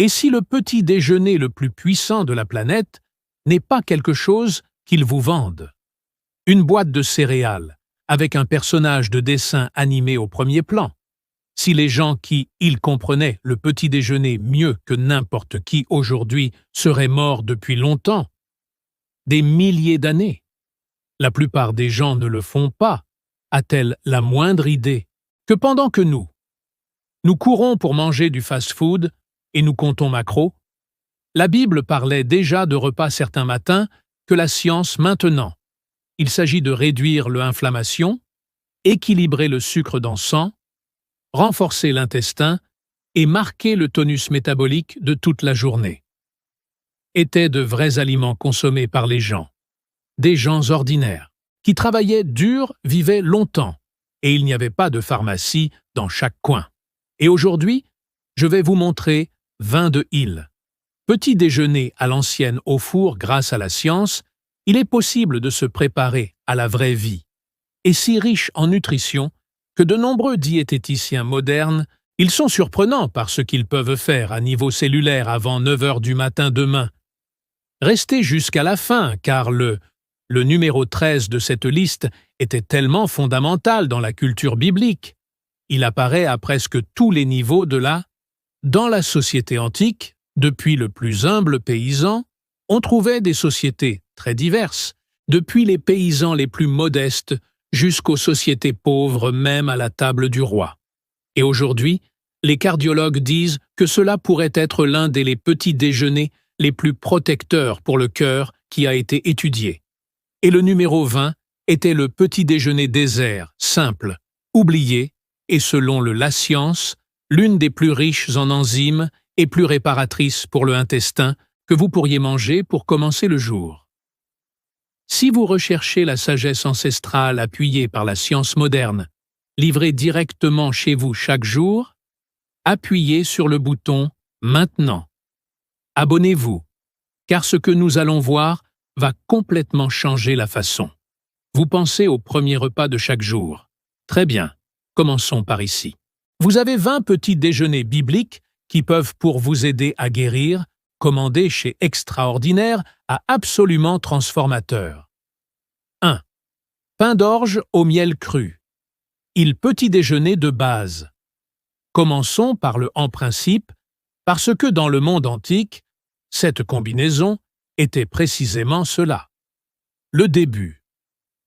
Et si le petit déjeuner le plus puissant de la planète n'est pas quelque chose qu'ils vous vendent? Une boîte de céréales, avec un personnage de dessin animé au premier plan. Si les gens ils comprenaient le petit déjeuner mieux que n'importe qui aujourd'hui seraient morts depuis longtemps, des milliers d'années. La plupart des gens ne le font pas, a-t-elle la moindre idée que pendant que nous courons pour manger du fast-food et nous comptons macros, la Bible parlait déjà de repas certains matins que la science maintenant. Il s'agit de réduire l'inflammation, équilibrer le sucre dans le sang, renforcer l'intestin et marquer le tonus métabolique de toute la journée. Étaient de vrais aliments consommés par les gens. Des gens ordinaires, qui travaillaient dur, vivaient longtemps, et il n'y avait pas de pharmacie dans chaque coin. Et aujourd'hui, je vais vous montrer vin de Hill. Petit déjeuner à l'ancienne au four grâce à la science, il est possible de se préparer à la vraie vie. Et si riche en nutrition que de nombreux diététiciens modernes, ils sont surprenants par ce qu'ils peuvent faire à niveau cellulaire avant 9 heures du matin demain. Restez jusqu'à la fin, car le numéro 13 de cette liste était tellement fondamental dans la culture biblique. Il apparaît à presque tous les niveaux Dans la société antique, depuis le plus humble paysan, on trouvait des sociétés très diverses, depuis les paysans les plus modestes jusqu'aux sociétés pauvres même à la table du roi. Et aujourd'hui, les cardiologues disent que cela pourrait être l'un des petits déjeuners les plus protecteurs pour le cœur qui a été étudié. Et le numéro 20 était le petit déjeuner désert, simple, oublié, et selon la science, l'une des plus riches en enzymes et plus réparatrices pour le intestin que vous pourriez manger pour commencer le jour. Si vous recherchez la sagesse ancestrale appuyée par la science moderne, livrée directement chez vous chaque jour, appuyez sur le bouton « Maintenant ». Abonnez-vous, car ce que nous allons voir va complètement changer la façon. Vous pensez au premier repas de chaque jour. Très bien, commençons par ici. Vous avez 20 petits déjeuners bibliques qui peuvent pour vous aider à guérir, commandés chez Extraordinaire à absolument transformateur. 1. Pain d'orge au miel cru. Il petit déjeuner de base. Commençons par le en principe, parce que dans le monde antique, cette combinaison était précisément cela. Le début.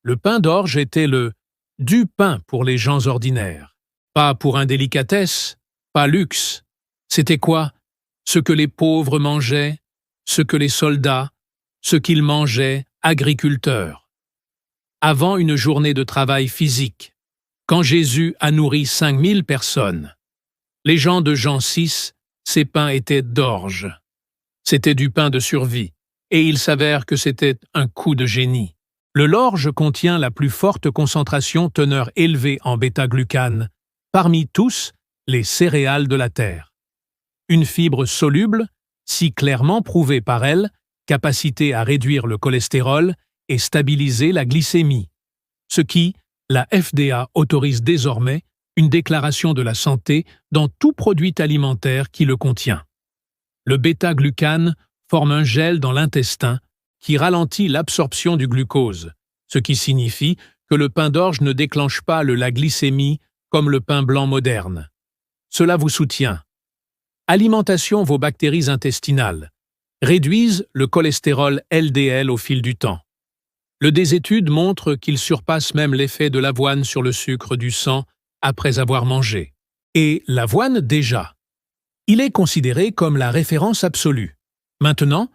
Le pain d'orge était du pain pour les gens ordinaires. Pas pour indélicatesse, pas luxe. C'était quoi? Ce que les pauvres mangeaient, ce que les soldats, ce qu'ils mangeaient, agriculteurs. Avant une journée de travail physique, quand Jésus a nourri 5000 personnes. Les gens de Jean 6, ces pains étaient d'orge. C'était du pain de survie, et il s'avère que c'était un coup de génie. Le lorge contient la plus forte concentration teneur élevée en bêta-glucane, parmi tous les céréales de la terre. Une fibre soluble, si clairement prouvée par elle, capacité à réduire le cholestérol et stabiliser la glycémie, ce qui, la FDA autorise désormais une déclaration de la santé dans tout produit alimentaire qui le contient. Le bêta-glucane forme un gel dans l'intestin qui ralentit l'absorption du glucose, ce qui signifie que le pain d'orge ne déclenche pas la glycémie comme le pain blanc moderne. Cela vous soutient. Alimentation vos bactéries intestinales. Réduisent le cholestérol LDL au fil du temps. Des études montrent qu'il surpasse même l'effet de l'avoine sur le sucre du sang après avoir mangé. Et l'avoine déjà. Il est considéré comme la référence absolue. Maintenant,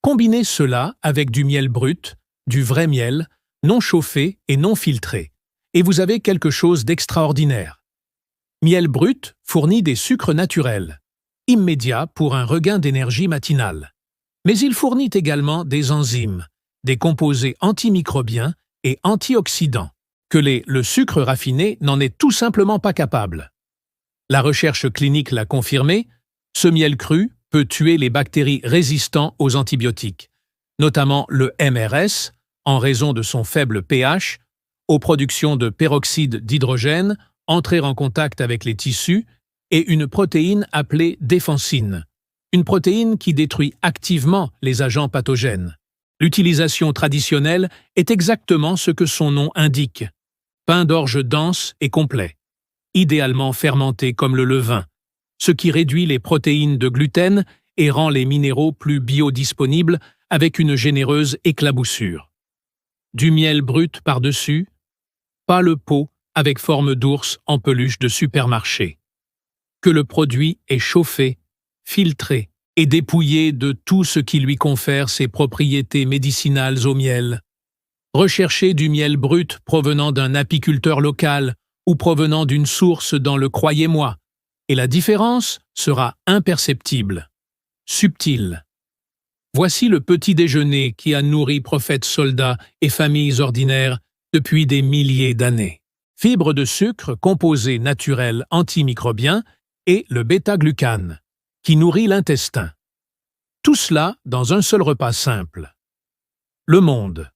combinez cela avec du miel brut, du vrai miel, non chauffé et non filtré, et vous avez quelque chose d'extraordinaire. Miel brut fournit des sucres naturels, immédiats pour un regain d'énergie matinale. Mais il fournit également des enzymes, des composés antimicrobiens et antioxydants, que le sucre raffiné n'en est tout simplement pas capable. La recherche clinique l'a confirmé, ce miel cru peut tuer les bactéries résistantes aux antibiotiques, notamment le MRS, en raison de son faible pH, aux productions de peroxyde d'hydrogène, entrer en contact avec les tissus, et une protéine appelée défensine, une protéine qui détruit activement les agents pathogènes. L'utilisation traditionnelle est exactement ce que son nom indique. Pain d'orge dense et complet, idéalement fermenté comme le levain, ce qui réduit les protéines de gluten et rend les minéraux plus biodisponibles avec une généreuse éclaboussure. Du miel brut par-dessus, pas le pot avec forme d'ours en peluche de supermarché. Que le produit est chauffé, filtré et dépouillé de tout ce qui lui confère ses propriétés médicinales au miel. Recherchez du miel brut provenant d'un apiculteur local ou provenant d'une source dans le Croyez-moi, et la différence sera imperceptible, subtile. Voici le petit déjeuner qui a nourri prophètes soldats et familles ordinaires depuis des milliers d'années. Fibres de sucre, composés naturels antimicrobiens, et le bêta-glucane, qui nourrit l'intestin. Tout cela dans un seul repas simple. Le monde.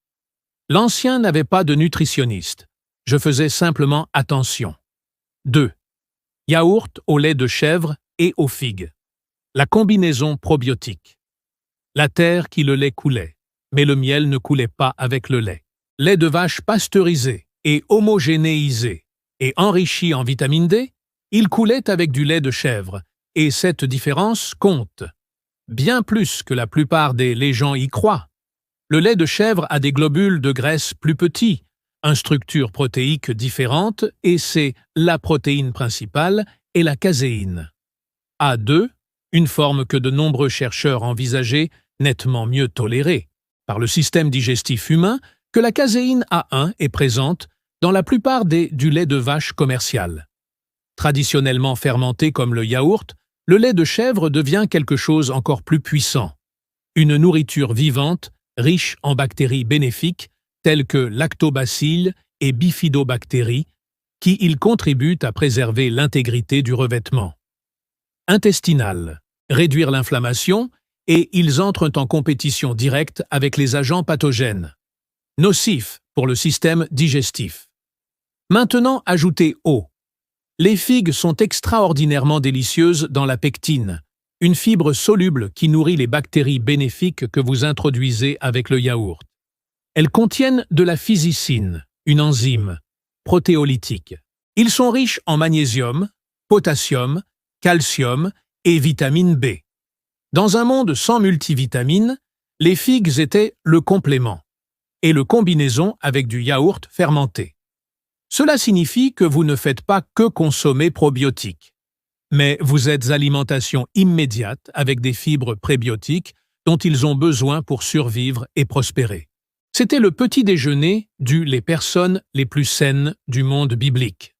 L'ancien n'avait pas de nutritionniste. Je faisais simplement attention. 2. Yaourt au lait de chèvre et aux figues. La combinaison probiotique. La terre qui le lait coulait, mais le miel ne coulait pas avec le lait. Lait de vache pasteurisé et homogénéisé et enrichi en vitamine D, il coulait avec du lait de chèvre, et cette différence compte. Bien plus que la plupart les gens y croient. Le lait de chèvre a des globules de graisse plus petits, une structure protéique différente, et c'est la protéine principale et la caséine. A2, une forme que de nombreux chercheurs envisageaient nettement mieux tolérée par le système digestif humain que la caséine A1 est présente dans la plupart du lait de vache commercial. Traditionnellement fermenté comme le yaourt, le lait de chèvre devient quelque chose encore plus puissant. Une nourriture vivante, riche en bactéries bénéfiques telles que lactobacilles et bifidobactéries, qui ils contribuent à préserver l'intégrité du revêtement. Intestinal, réduire l'inflammation, et ils entrent en compétition directe avec les agents pathogènes. Nocifs pour le système digestif. Maintenant, ajoutez eau. Les figues sont extraordinairement délicieuses dans la pectine, une fibre soluble qui nourrit les bactéries bénéfiques que vous introduisez avec le yaourt. Elles contiennent de la physicine, une enzyme protéolytique. Ils sont riches en magnésium, potassium, calcium et vitamine B. Dans un monde sans multivitamines, les figues étaient le complément et le combinaison avec du yaourt fermenté. Cela signifie que vous ne faites pas que consommer probiotiques, mais vous êtes alimentation immédiate avec des fibres prébiotiques dont ils ont besoin pour survivre et prospérer. C'était le petit déjeuner les personnes les plus saines du monde biblique.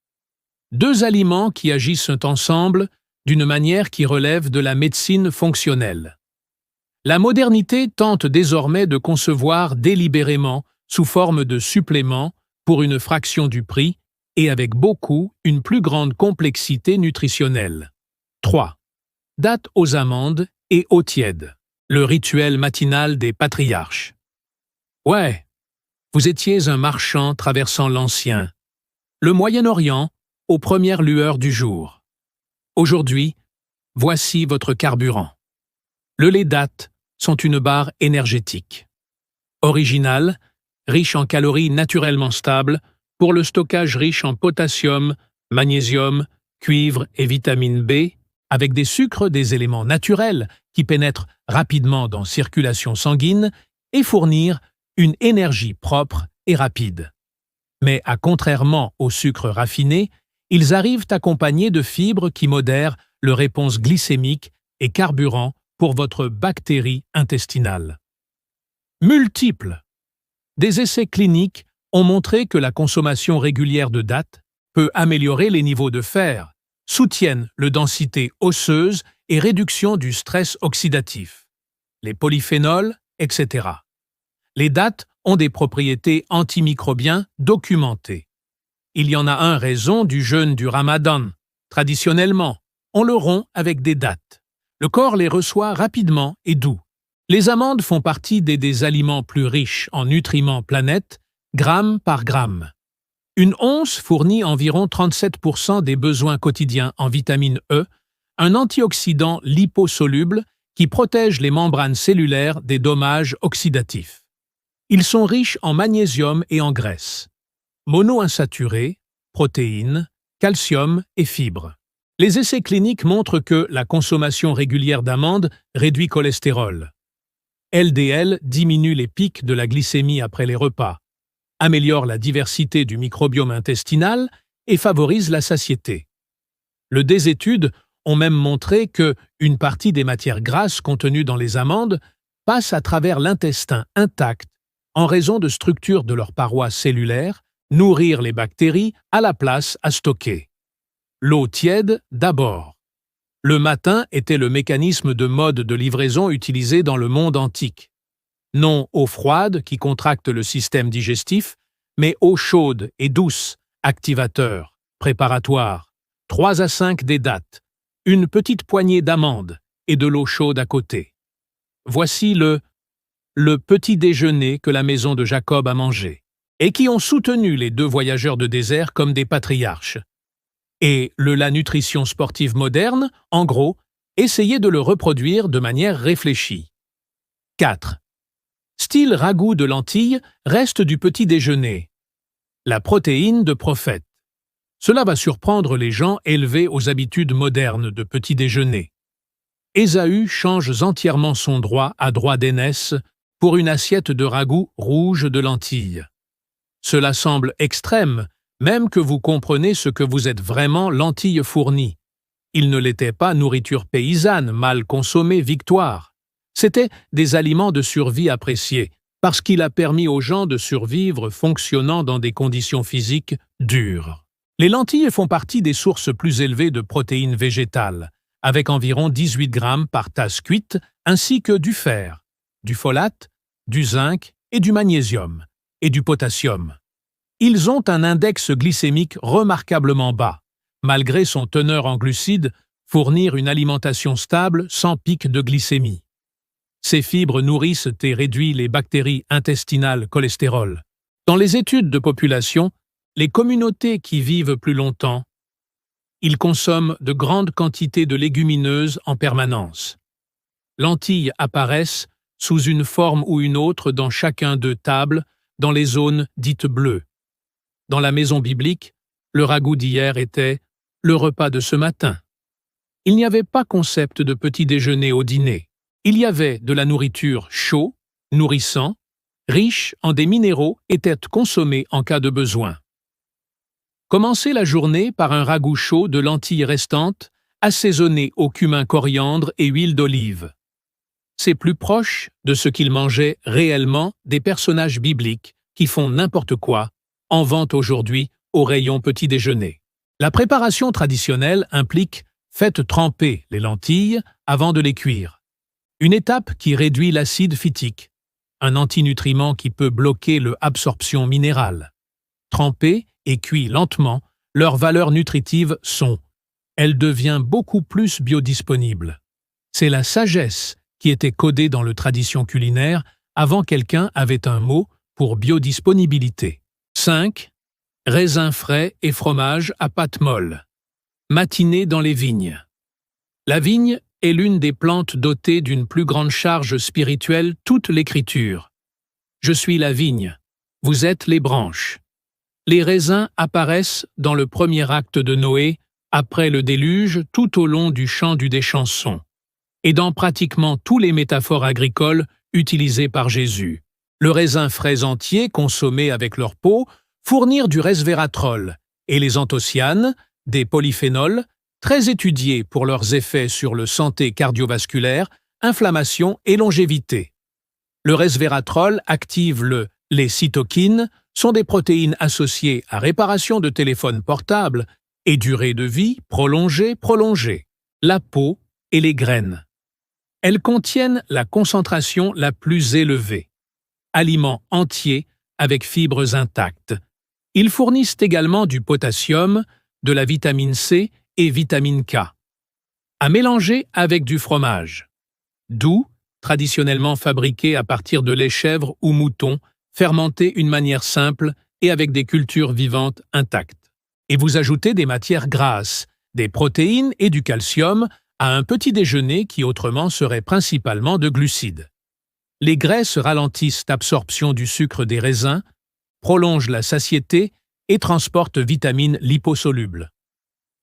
2 aliments qui agissent ensemble d'une manière qui relève de la médecine fonctionnelle. La modernité tente désormais de concevoir délibérément sous forme de suppléments pour une fraction du prix et avec une plus grande complexité nutritionnelle. 3. Dattes aux amandes et eau tiède. Le rituel matinal des patriarches. Ouais, vous étiez un marchand traversant l'Ancien, le Moyen-Orient aux premières lueurs du jour. Aujourd'hui, voici votre carburant. Le lait dattes sont une barre énergétique. Originale, riche en calories naturellement stables, pour le stockage riche en potassium, magnésium, cuivre et vitamine B, avec des sucres des éléments naturels qui pénètrent rapidement dans la circulation sanguine et fournir une énergie propre et rapide. Mais contrairement aux sucres raffinés, ils arrivent accompagnés de fibres qui modèrent leur réponse glycémique et carburant pour votre bactérie intestinale. Multiples. Des essais cliniques ont montré que la consommation régulière de dattes peut améliorer les niveaux de fer, soutiennent la densité osseuse et réduction du stress oxydatif, les polyphénols, etc. Les dattes ont des propriétés antimicrobiennes documentées. Il y en a un raison du jeûne du Ramadan. Traditionnellement, on le rompt avec des dattes. Le corps les reçoit rapidement et doux. Les amandes font partie des aliments plus riches en nutriments planète, gramme par gramme. Une once fournit environ 37% des besoins quotidiens en vitamine E, un antioxydant liposoluble qui protègent les membranes cellulaires des dommages oxydatifs. Ils sont riches en magnésium et en graisse, monoinsaturés, protéines, calcium et fibres. Les essais cliniques montrent que la consommation régulière d'amandes réduit cholestérol. LDL diminue les pics de la glycémie après les repas, améliore la diversité du microbiome intestinal et favorise la satiété. Des études ont même montré que une partie des matières grasses contenues dans les amandes passe à travers l'intestin intact en raison de structures de leurs parois cellulaires, nourrir les bactéries à la place à stocker. L'eau tiède d'abord. Le matin était le mécanisme de mode de livraison utilisé dans le monde antique. Non eau froide qui contracte le système digestif, mais eau chaude et douce, activateur, préparatoire, 3 à 5 des dattes, une petite poignée d'amandes et de l'eau chaude à côté. Voici le petit déjeuner que la maison de Jacob a mangé, et qui ont soutenu les 2 voyageurs de désert comme des patriarches. Et la nutrition sportive moderne, en gros, essayez de le reproduire de manière réfléchie. 4. Style ragoût de lentilles reste du petit déjeuner. La protéine de prophète. Cela va surprendre les gens élevés aux habitudes modernes de petit déjeuner. Ésaü change entièrement son droit à droit d'aînesse pour une assiette de ragoût rouge de lentilles. Cela semble extrême, même que vous comprenez ce que vous êtes vraiment lentilles fournies. Il ne l'était pas nourriture paysanne, mal consommée, victoire. C'était des aliments de survie appréciés, parce qu'il a permis aux gens de survivre fonctionnant dans des conditions physiques dures. Les lentilles font partie des sources plus élevées de protéines végétales, avec environ 18 grammes par tasse cuite, ainsi que du fer, du folate, du zinc et du magnésium, et du potassium. Ils ont un index glycémique remarquablement bas, malgré son teneur en glucides, fournir une alimentation stable sans pic de glycémie. Ces fibres nourrissent et réduisent les bactéries intestinales cholestérol. Dans les études de population, les communautés qui vivent plus longtemps, ils consomment de grandes quantités de légumineuses en permanence. Lentilles apparaissent sous une forme ou une autre dans chacun d'eux tables, dans les zones dites bleues. Dans la maison biblique, le ragoût d'hier était le repas de ce matin. Il n'y avait pas concept de petit déjeuner au dîner. Il y avait de la nourriture chaud, nourrissant, riche en des minéraux et était consommée en cas de besoin. Commencez la journée par un ragoût chaud de lentilles restantes, assaisonné au cumin coriandre et huile d'olive. C'est plus proche de ce qu'ils mangeaient réellement des personnages bibliques qui font n'importe quoi, en vente aujourd'hui au rayon petit déjeuner. La préparation traditionnelle implique faites tremper les lentilles avant de les cuire. Une étape qui réduit l'acide phytique, un antinutriment qui peut bloquer l'absorption minérale. Trempées et cuits lentement, leurs valeurs nutritives sont « elle devient beaucoup plus biodisponible ». C'est la sagesse qui était codée dans le tradition culinaire avant quelqu'un avait un mot pour biodisponibilité. 5. Raisins frais et fromage à pâte molle. Matinée dans les vignes. La vigne est l'une des plantes dotées d'une plus grande charge spirituelle toute l'Écriture. Je suis la vigne, vous êtes les branches. Les raisins apparaissent dans le premier acte de Noé, après le déluge, tout au long du chant des chansons, et dans pratiquement tous les métaphores agricoles utilisées par Jésus. Le raisin frais entier, consommé avec leur peau, fournir du resveratrol, et les anthocyanes, des polyphénols, très étudiés pour leurs effets sur la santé cardiovasculaire, inflammation et longévité. Le resveratrol active les cytokines, sont des protéines associées à réparation de téléphones portables et durée de vie prolongée. La peau et les graines. Elles contiennent la concentration la plus élevée. Aliments entiers avec fibres intactes. Ils fournissent également du potassium, de la vitamine C et vitamine K. À mélanger avec du fromage. Doux, traditionnellement fabriqué à partir de lait chèvre ou mouton, fermenté d'une manière simple et avec des cultures vivantes intactes. Et vous ajoutez des matières grasses, des protéines et du calcium à un petit déjeuner qui autrement serait principalement de glucides. Les graisses ralentissent l'absorption du sucre des raisins, prolongent la satiété et transportent vitamines liposolubles.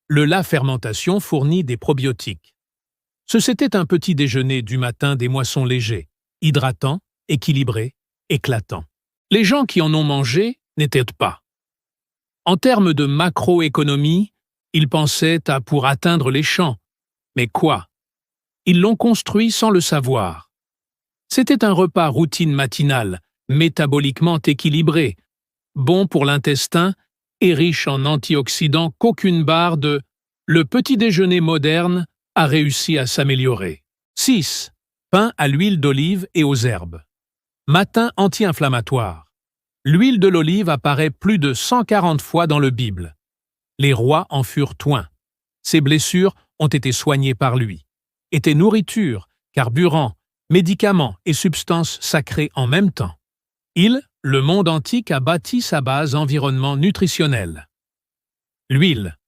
La fermentation fournit des probiotiques. C'était un petit déjeuner du matin des moissons légers, hydratants, équilibrés, éclatants. Les gens qui en ont mangé n'étaient pas. En termes de macroéconomie, ils pensaient à pour atteindre les champs. Mais quoi? Ils l'ont construit sans le savoir. C'était un repas routine matinal, métaboliquement équilibré, bon pour l'intestin et riche en antioxydants qu'aucune barre de « le petit déjeuner moderne » a réussi à s'améliorer. 6. Pain à l'huile d'olive et aux herbes. Matin anti-inflammatoire. L'huile de l'olive apparaît plus de 140 fois dans le Bible. Les rois en furent oints. Ses blessures ont été soignées par lui. Était nourriture, carburant, médicaments et substances sacrées en même temps. Le monde antique a bâti sa base environnement nutritionnel. L'huile.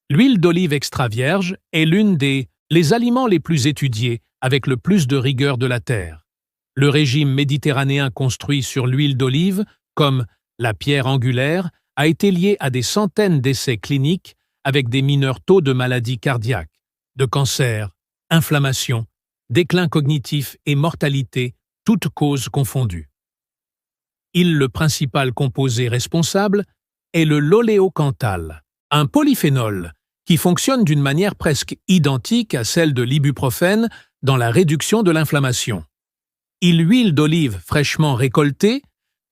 L'huile d'olive extra vierge est l'une des aliments les plus étudiés avec le plus de rigueur de la terre. Le régime méditerranéen construit sur l'huile d'olive, comme la pierre angulaire, a été lié à des centaines d'essais cliniques avec des mineurs taux de maladies cardiaques, de cancer, inflammation, déclin cognitif et mortalité, toutes causes confondues. Le principal composé responsable est le l'oléocanthal, un polyphénol qui fonctionne d'une manière presque identique à celle de l'ibuprofène dans la réduction de l'inflammation. L'huile d'olive fraîchement récoltée,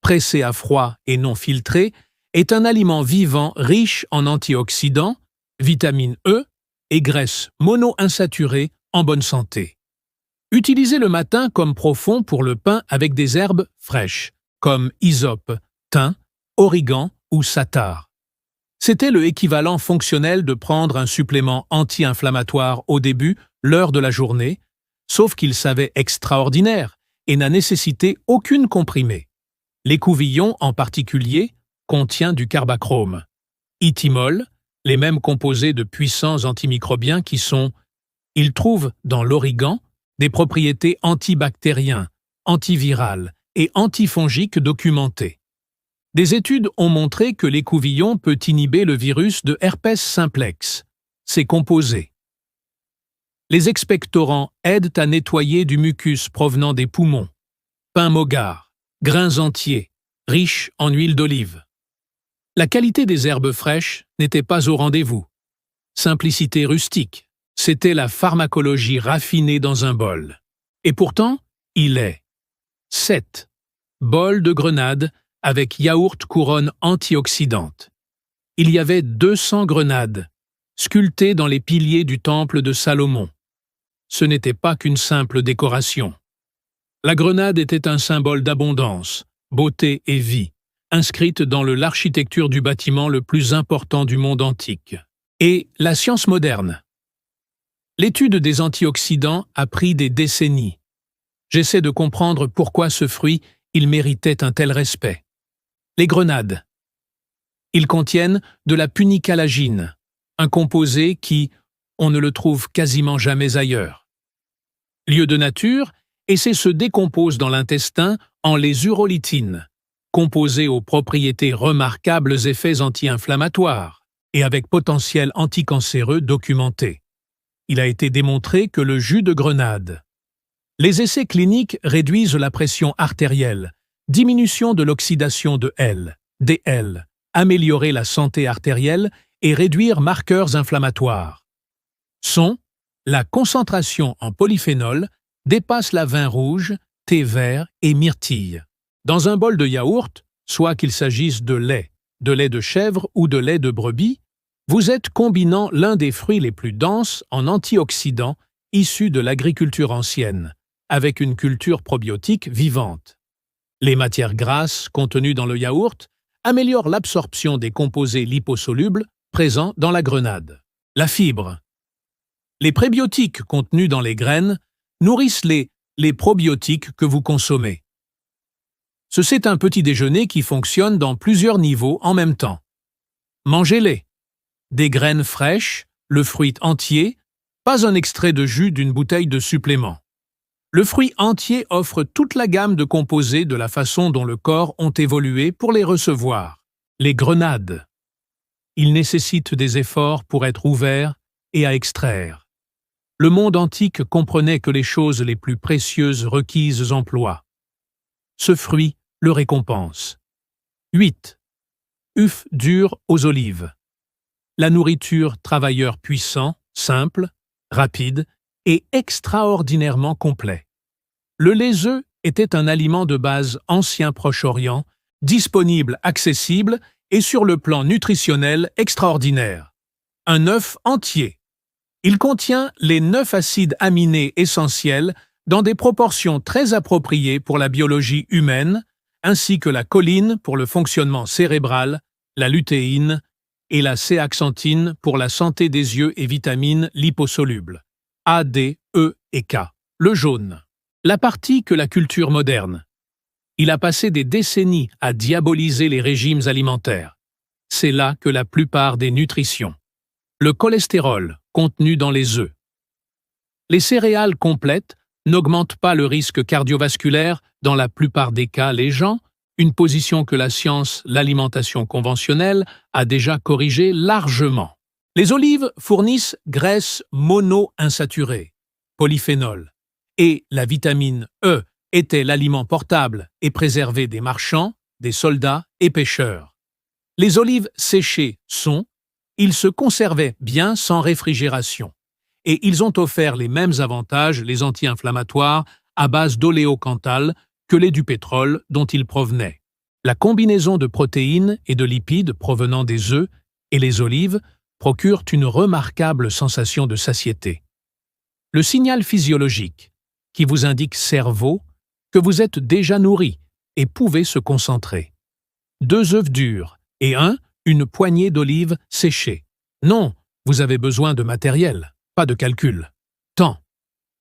pressée à froid et non filtrée, est un aliment vivant riche en antioxydants, vitamine E et graisses monoinsaturées en bonne santé. Utilisez le matin comme profond pour le pain avec des herbes fraîches, comme hysope, thym, origan ou satar. C'était le équivalent fonctionnel de prendre un supplément anti-inflammatoire au début, l'heure de la journée, sauf qu'il savait extraordinaire et n'a nécessité aucune comprimée. L'écouvillon, en particulier, contient du carbachrome. Ithymol, les mêmes composés de puissants antimicrobiens qui sont. Il trouve dans l'origan des propriétés antibactériens, antivirales et antifongiques documentées. Des études ont montré que l'écouvillon peut inhiber le virus de herpès simplex, ses composés. Les expectorants aident à nettoyer du mucus provenant des poumons. Pain mogar, grains entiers, riches en huile d'olive. La qualité des herbes fraîches n'était pas au rendez-vous. Simplicité rustique, c'était la pharmacologie raffinée dans un bol. Et pourtant, il est 7. Bol de grenade avec yaourt couronne antioxydante. Il y avait 200 grenades, sculptées dans les piliers du temple de Salomon. Ce n'était pas qu'une simple décoration. La grenade était un symbole d'abondance, beauté et vie, inscrite dans l'architecture du bâtiment le plus important du monde antique. Et la science moderne. L'étude des antioxydants a pris des décennies. J'essaie de comprendre pourquoi ce fruit, il méritait un tel respect. Les grenades. Ils contiennent de la punicalagine, un composé qui, on ne le trouve quasiment jamais ailleurs. Lieu de nature, et se décompose dans l'intestin en les urolitines, composés aux propriétés remarquables effets anti-inflammatoires et avec potentiel anticancéreux documenté. Il a été démontré que le jus de grenade. Les essais cliniques réduisent la pression artérielle, diminution de l'oxydation de DL, améliorer la santé artérielle et réduire marqueurs inflammatoires. La concentration en polyphénol dépasse la vin rouge, thé vert et myrtille. Dans un bol de yaourt, soit qu'il s'agisse de lait de chèvre ou de lait de brebis, vous êtes combinant l'un des fruits les plus denses en antioxydants issus de l'agriculture ancienne, avec une culture probiotique vivante. Les matières grasses contenues dans le yaourt améliorent l'absorption des composés liposolubles présents dans la grenade. La fibre. Les prébiotiques contenus dans les graines nourrissent les probiotiques que vous consommez. C'est un petit déjeuner qui fonctionne dans plusieurs niveaux en même temps. Mangez-les. Des graines fraîches, le fruit entier, pas un extrait de jus d'une bouteille de supplément. Le fruit entier offre toute la gamme de composés de la façon dont le corps ont évolué pour les recevoir. Les grenades. Ils nécessitent des efforts pour être ouverts et à extraire. Le monde antique comprenait que les choses les plus précieuses requises emploient. Ce fruit le récompense. 8. œuf dur aux olives. La nourriture travailleur puissant, simple, rapide et extraordinairement complet. Le lait-œuf était un aliment de base ancien Proche-Orient, disponible, accessible et sur le plan nutritionnel extraordinaire. Un œuf entier. Il contient les 9 acides aminés essentiels dans des proportions très appropriées pour la biologie humaine, ainsi que la choline pour le fonctionnement cérébral, la lutéine et la zéaxanthine pour la santé des yeux et vitamines liposolubles, A, D, E et K. Le jaune. La partie que la culture moderne. Il a passé des décennies à diaboliser les régimes alimentaires. C'est là que la plupart des nutritions. Le cholestérol contenu dans les œufs. Les céréales complètes n'augmentent pas le risque cardiovasculaire, dans la plupart des cas les gens, une position que la science, l'alimentation conventionnelle, a déjà corrigée largement. Les olives fournissent graisses mono-insaturées, polyphénols, et la vitamine E était l'aliment portable et préservé des marchands, des soldats et pêcheurs. Les olives séchées ils se conservaient bien sans réfrigération, et ils ont offert les mêmes avantages, les anti-inflammatoires, à base d'oléocanthal que les du pétrole dont ils provenaient. La combinaison de protéines et de lipides provenant des œufs et les olives procurent une remarquable sensation de satiété. Le signal physiologique, qui vous indique cerveau, que vous êtes déjà nourri et pouvez se concentrer. 2 œufs durs et une poignée d'olives séchées. Non, vous avez besoin de matériel, pas de calcul. Temps.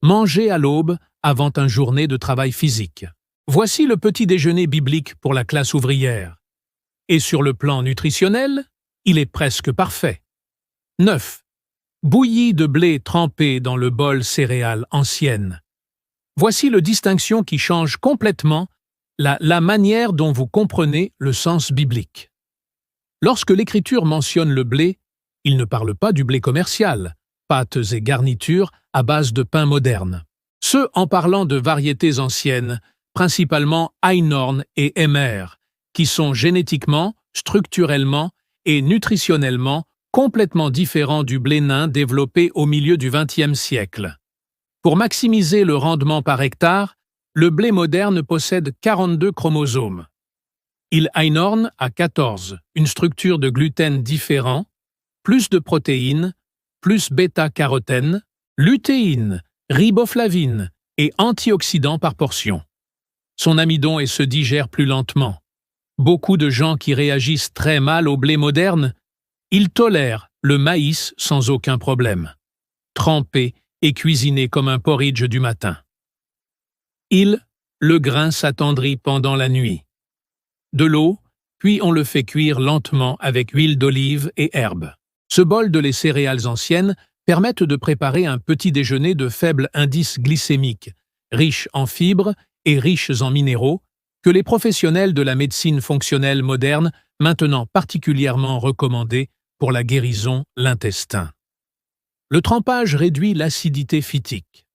Manger à l'aube avant une journée de travail physique. Voici le petit déjeuner biblique pour la classe ouvrière. Et sur le plan nutritionnel, il est presque parfait. 9. Bouillie de blé trempé dans le bol céréales anciennes. Voici le distinction qui change complètement la manière dont vous comprenez le sens biblique. Lorsque l'Écriture mentionne le blé, il ne parle pas du blé commercial, pâtes et garnitures à base de pain moderne. Ce en parlant de variétés anciennes, principalement Einhorn et Emmer, qui sont génétiquement, structurellement et nutritionnellement complètement différents du blé nain développé au milieu du XXe siècle. Pour maximiser le rendement par hectare, le blé moderne possède 42 chromosomes. Einhorn a 14, une structure de gluten différent, plus de protéines, plus bêta-carotène, lutéine, riboflavine et antioxydants par portion. Son amidon se digère plus lentement. Beaucoup de gens qui réagissent très mal au blé moderne, ils tolèrent le maïs sans aucun problème, trempé et cuisiné comme un porridge du matin. Le grain s'attendrit pendant la nuit. De l'eau, puis on le fait cuire lentement avec huile d'olive et herbes. Ce bol de lait céréales anciennes permettent de préparer un petit déjeuner de faible indice glycémique, riche en fibres et riches en minéraux, que les professionnels de la médecine fonctionnelle moderne maintenant particulièrement recommandés pour la guérison l'intestin. Le trempage réduit l'acidité phytique.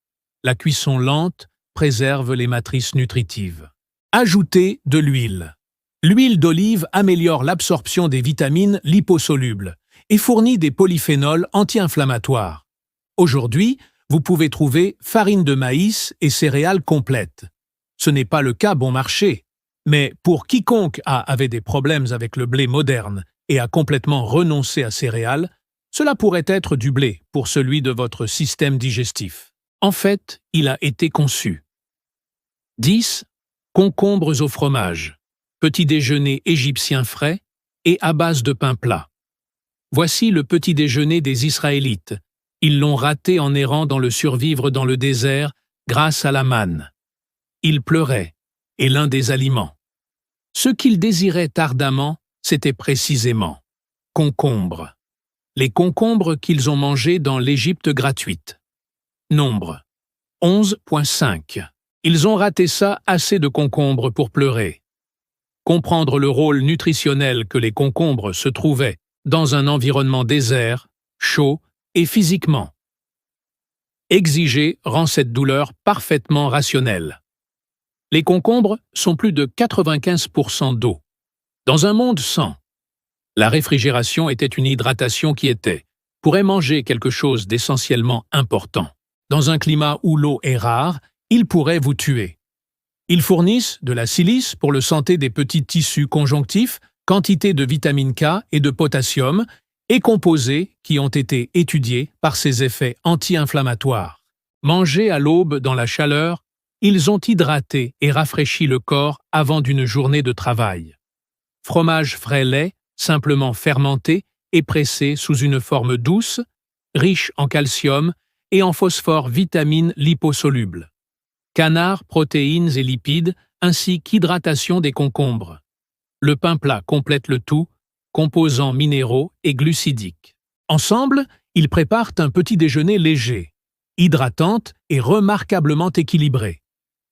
La cuisson lente préserve les matrices nutritives. Ajoutez de l'huile. L'huile d'olive améliore l'absorption des vitamines liposolubles et fournit des polyphénols anti-inflammatoires. Aujourd'hui, vous pouvez trouver farine de maïs et céréales complètes. Ce n'est pas le cas bon marché, mais pour quiconque avait des problèmes avec le blé moderne et a complètement renoncé à céréales, cela pourrait être du blé pour celui de votre système digestif. En fait, il a été conçu. 10. Concombres au fromage. Petit déjeuner égyptien frais et à base de pain plat. Voici le petit déjeuner des Israélites. Ils l'ont raté en errant dans le survivre dans le désert grâce à la manne. Ils pleuraient, et l'un des aliments. Ce qu'ils désiraient ardemment, c'était précisément concombre. Les concombres qu'ils ont mangés dans l'Égypte gratuite. Nombre 11,5. Ils ont raté ça, assez de concombres pour pleurer. Comprendre le rôle nutritionnel que les concombres se trouvaient dans un environnement désert, chaud et physiquement. Exiger rend cette douleur parfaitement rationnelle. Les concombres sont plus de 95% d'eau. Dans un monde sans, la réfrigération était une hydratation qui pourrait manger quelque chose d'essentiellement important. Dans un climat où l'eau est rare, ils pourraient vous tuer. Ils fournissent de la silice pour la santé des petits tissus conjonctifs, quantité de vitamine K et de potassium, et composés qui ont été étudiés par ses effets anti-inflammatoires. Mangés à l'aube dans la chaleur, ils ont hydraté et rafraîchi le corps avant d'une journée de travail. Fromage frais lait, simplement fermenté et pressé sous une forme douce, riche en calcium et en phosphore vitamine liposoluble. Canard, protéines et lipides, ainsi qu'hydratation des concombres. Le pain plat complète le tout, composants minéraux et glucidiques. Ensemble, ils préparent un petit déjeuner léger, hydratante et remarquablement équilibré.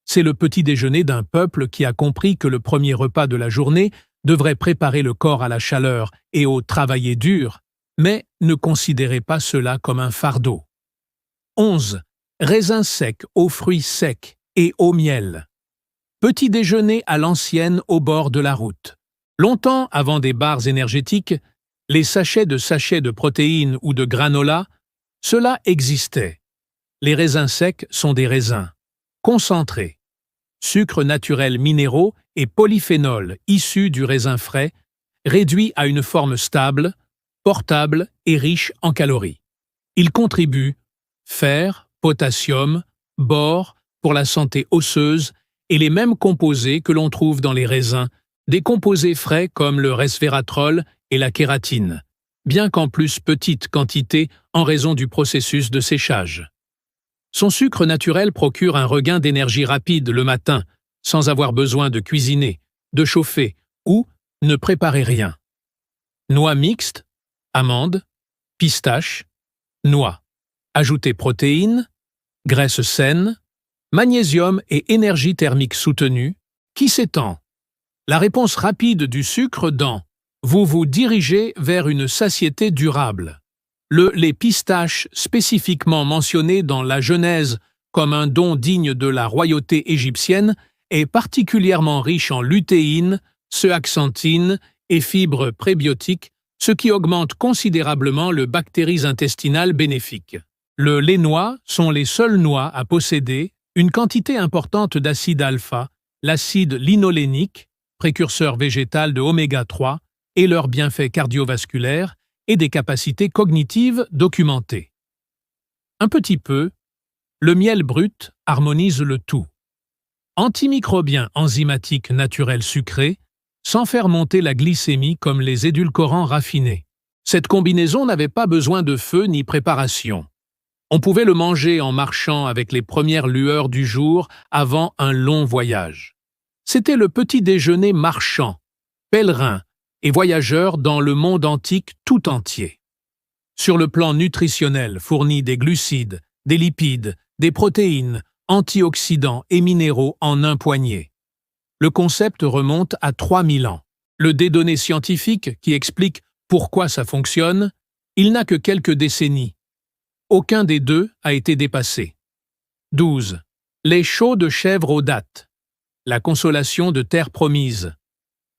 C'est le petit déjeuner d'un peuple qui a compris que le premier repas de la journée devrait préparer le corps à la chaleur et au travailler dur, mais ne considérez pas cela comme un fardeau. 11. Raisins secs aux fruits secs et au miel. Petit déjeuner à l'ancienne au bord de la route. Longtemps avant des barres énergétiques, les sachets de protéines ou de granola, cela existait. Les raisins secs sont des raisins concentrés, sucres naturels minéraux et polyphénols issus du raisin frais, réduits à une forme stable, portable et riche en calories. Ils contribuent fer, potassium, bore pour la santé osseuse et les mêmes composés que l'on trouve dans les raisins, des composés frais comme le resveratrol et la kératine, bien qu'en plus petite quantité en raison du processus de séchage. Son sucre naturel procure un regain d'énergie rapide le matin, sans avoir besoin de cuisiner, de chauffer ou ne préparer rien. Noix mixtes, amandes, pistaches, noix. Ajoutez protéines, graisses saines, magnésium et énergie thermique soutenue, qui s'étend. La réponse rapide du sucre dans « Vous vous dirigez vers une satiété durable ». Les pistaches spécifiquement mentionnées dans la Genèse comme un don digne de la royauté égyptienne est particulièrement riche en lutéine, zeaxanthine et fibres prébiotiques, ce qui augmente considérablement le bactéries intestinales bénéfiques. Les noix sont les seules noix à posséder une quantité importante d'acide alpha, l'acide linolénique, précurseur végétal de oméga 3, et leurs bienfaits cardiovasculaires et des capacités cognitives documentées. Un petit peu, le miel brut harmonise le tout. Antimicrobien enzymatique naturel sucré, sans faire monter la glycémie comme les édulcorants raffinés. Cette combinaison n'avait pas besoin de feu ni préparation. On pouvait le manger en marchant avec les premières lueurs du jour avant un long voyage. C'était le petit déjeuner marchand, pèlerin et voyageur dans le monde antique tout entier. Sur le plan nutritionnel, fournit des glucides, des lipides, des protéines, antioxydants et minéraux en un poignet. Le concept remonte à 3000 ans. Des données scientifiques qui expliquent pourquoi ça fonctionne, il n'a que quelques décennies. Aucun des deux a été dépassé. 12. Les chauds de chèvre aux dattes. La consolation de terre promise.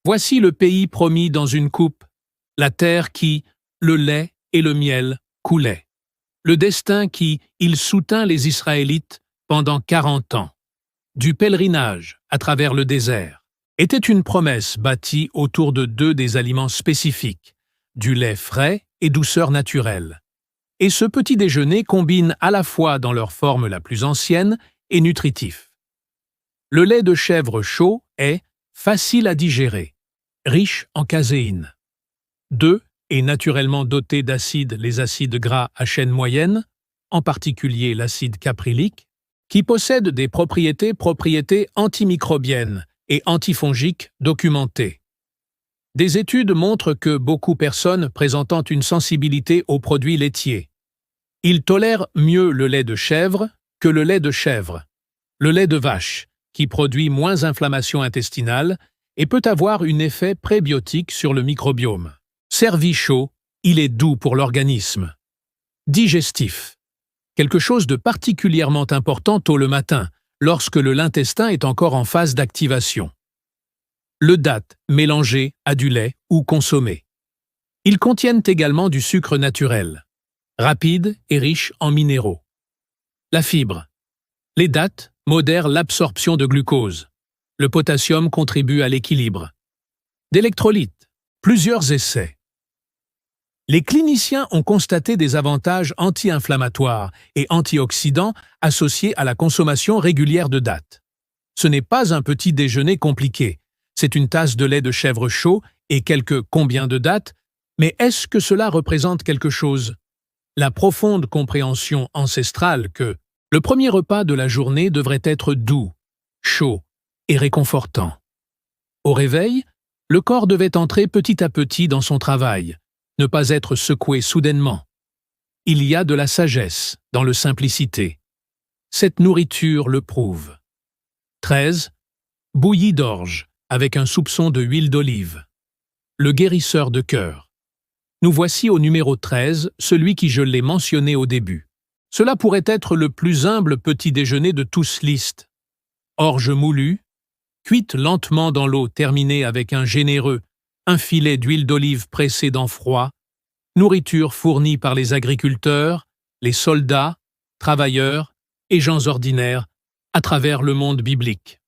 Voici le pays promis dans une coupe, la terre qui, le lait et le miel, coulaient. Le destin qui, il soutint les Israélites pendant 40 ans. Du pèlerinage à travers le désert. Était une promesse bâtie autour de deux des aliments spécifiques, du lait frais et douceur naturelle. Et ce petit déjeuner combine à la fois dans leur forme la plus ancienne et nutritif. Le lait de chèvre chaud est facile à digérer, riche en caséine. 2 est naturellement doté d'acides, les acides gras à chaîne moyenne, en particulier l'acide caprylique, qui possède des propriétés antimicrobiennes et antifongiques documentées. Des études montrent que beaucoup de personnes présentant une sensibilité aux produits laitiers. Ils tolèrent mieux le lait de chèvre que le lait de chèvre. Le lait de vache, qui produit moins d'inflammation intestinale et peut avoir un effet prébiotique sur le microbiome. Servi chaud, il est doux pour l'organisme. Digestif. Quelque chose de particulièrement important tôt le matin, lorsque l'intestin est encore en phase d'activation. Le date mélangé à du lait ou consommé. Ils contiennent également du sucre naturel, rapide et riche en minéraux. La fibre. Les dattes modèrent l'absorption de glucose. Le potassium contribue à l'équilibre. D'électrolytes. Plusieurs essais. Les cliniciens ont constaté des avantages anti-inflammatoires et antioxydants associés à la consommation régulière de dattes. Ce n'est pas un petit déjeuner compliqué. C'est une tasse de lait de chèvre chaud et quelques combien de dattes, mais est-ce que cela représente quelque chose? La profonde compréhension ancestrale que le premier repas de la journée devrait être doux, chaud et réconfortant. Au réveil, le corps devait entrer petit à petit dans son travail, ne pas être secoué soudainement. Il y a de la sagesse dans la simplicité. Cette nourriture le prouve. 13. Bouillie d'orge, avec un soupçon de huile d'olive. Le guérisseur de cœur. Nous voici au numéro 13, celui qui je l'ai mentionné au début. Cela pourrait être le plus humble petit déjeuner de tous liste. Orge moulue, cuite lentement dans l'eau terminée avec un filet d'huile d'olive pressée dans froid, nourriture fournie par les agriculteurs, les soldats, travailleurs et gens ordinaires à travers le monde biblique.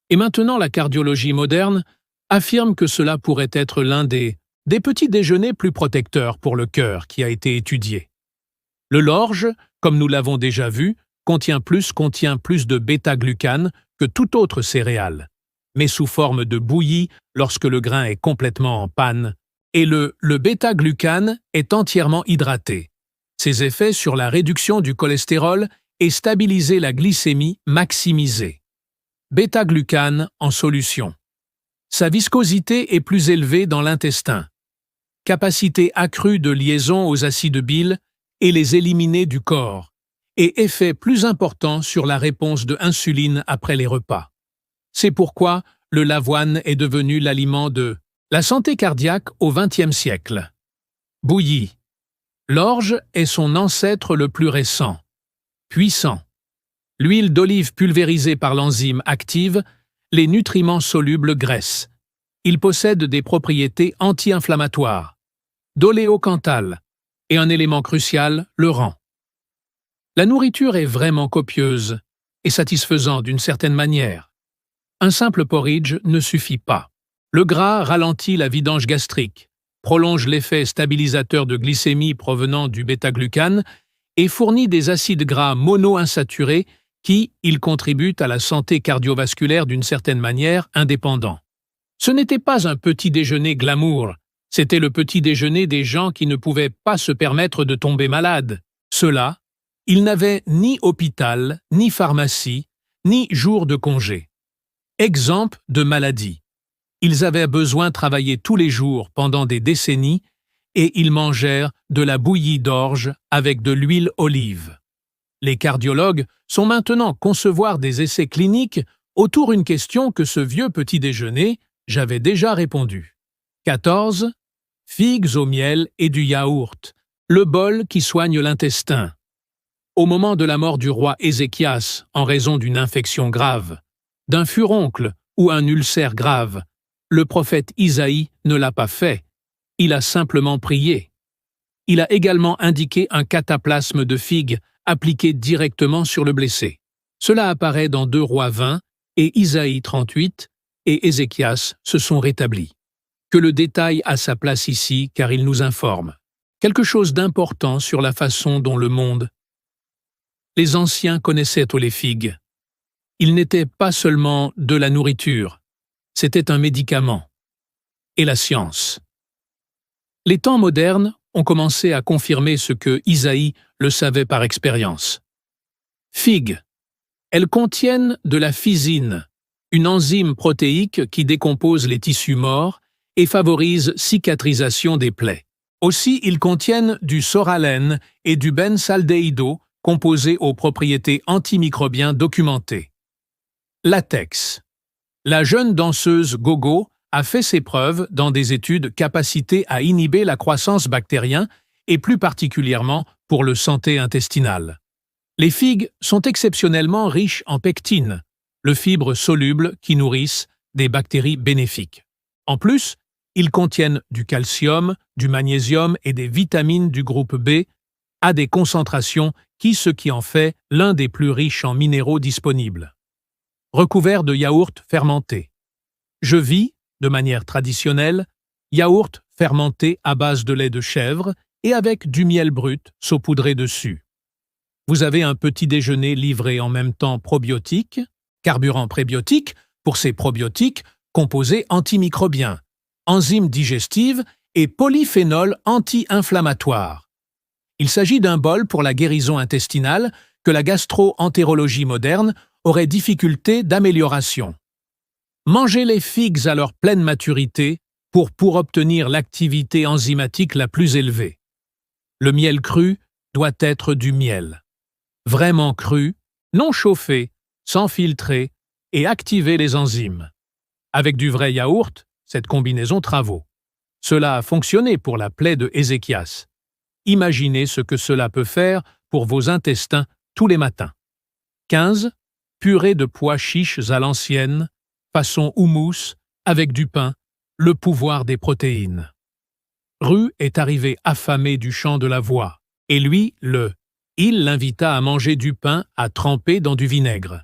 Et maintenant la cardiologie moderne affirme que cela pourrait être l'un des petits déjeuners plus protecteurs pour le cœur qui a été étudié. Le lorge, comme nous l'avons déjà vu, contient plus de bêta-glucane que toute autre céréale, mais sous forme de bouillie lorsque le grain est complètement en panne, et le bêta-glucane est entièrement hydraté. Ses effets sur la réduction du cholestérol et stabiliser la glycémie maximisée. Bêta-glucane en solution. Sa viscosité est plus élevée dans l'intestin. Capacité accrue de liaison aux acides bile et les éliminer du corps, et effet plus important sur la réponse de insuline après les repas. C'est pourquoi l'avoine est devenu l'aliment de la santé cardiaque au XXe siècle. Bouillie. L'orge est son ancêtre le plus récent. Puissant. L'huile d'olive pulvérisée par l'enzyme active les nutriments solubles graisse. Il possède des propriétés anti-inflammatoires, d'oléocanthal et un élément crucial, le rang. La nourriture est vraiment copieuse et satisfaisante d'une certaine manière. Un simple porridge ne suffit pas. Le gras ralentit la vidange gastrique, prolonge l'effet stabilisateur de glycémie provenant du bêta-glucane et fournit des acides gras monoinsaturés qui, ils contribuent à la santé cardiovasculaire d'une certaine manière indépendant. Ce n'était pas un petit déjeuner glamour, c'était le petit déjeuner des gens qui ne pouvaient pas se permettre de tomber malades. Ceux-là, ils n'avaient ni hôpital, ni pharmacie, ni jour de congé. Exemple de maladie. Ils avaient besoin de travailler tous les jours pendant des décennies et ils mangèrent de la bouillie d'orge avec de l'huile olive. Les cardiologues sont maintenant concevoir des essais cliniques autour d'une question que ce vieux petit déjeuner, j'avais déjà répondu. 14. Figues au miel et du yaourt, le bol qui soigne l'intestin. Au moment de la mort du roi Ézéchias en raison d'une infection grave, d'un furoncle ou un ulcère grave, le prophète Isaïe ne l'a pas fait, il a simplement prié. Il a également indiqué un cataplasme de figues appliqué directement sur le blessé. Cela apparaît dans 2 Rois 20 et Isaïe 38, et Ézéchias se sont rétablis. Que le détail a sa place ici car il nous informe. Quelque chose d'important sur la façon dont le monde. Les anciens connaissaient les figues. Il n'était pas seulement de la nourriture, c'était un médicament. Et la science. Les temps modernes ont commencé à confirmer ce que Isaïe le savait par expérience. Figues. Elles contiennent de la physine, une enzyme protéique qui décompose les tissus morts et favorisent cicatrisation des plaies. Aussi, ils contiennent du soralène et du benzaldéhydo, composés aux propriétés antimicrobiennes documentées. Latex. La jeune danseuse Gogo a fait ses preuves dans des études capacité à inhiber la croissance bactérienne et plus particulièrement pour le santé intestinale. Les figues sont exceptionnellement riches en pectine, le fibre soluble qui nourrissent des bactéries bénéfiques. En plus, ils contiennent du calcium, du magnésium et des vitamines du groupe B à des concentrations ce qui en fait l'un des plus riches en minéraux disponibles. Recouvert de yaourt fermenté. Je vis, de manière traditionnelle, yaourt fermenté à base de lait de chèvre et avec du miel brut saupoudré dessus. Vous avez un petit déjeuner livré en même temps probiotique, carburant prébiotique pour ces probiotiques, composés antimicrobiens, enzymes digestives et polyphénols anti-inflammatoires. Il s'agit d'un bol pour la guérison intestinale que la gastro-entérologie moderne aurait difficulté d'amélioration. Mangez les figues à leur pleine maturité pour obtenir l'activité enzymatique la plus élevée. Le miel cru doit être du miel. Vraiment cru, non chauffé, sans filtrer et activer les enzymes. Avec du vrai yaourt, cette combinaison travaux. Cela a fonctionné pour la plaie de Ézéchias. Imaginez ce que cela peut faire pour vos intestins tous les matins. 15. Purée de pois chiches à l'ancienne, façon houmous, avec du pain, le pouvoir des protéines. Rue est arrivé affamé du champ de la voie, et lui, il l'invita à manger du pain à tremper dans du vinaigre.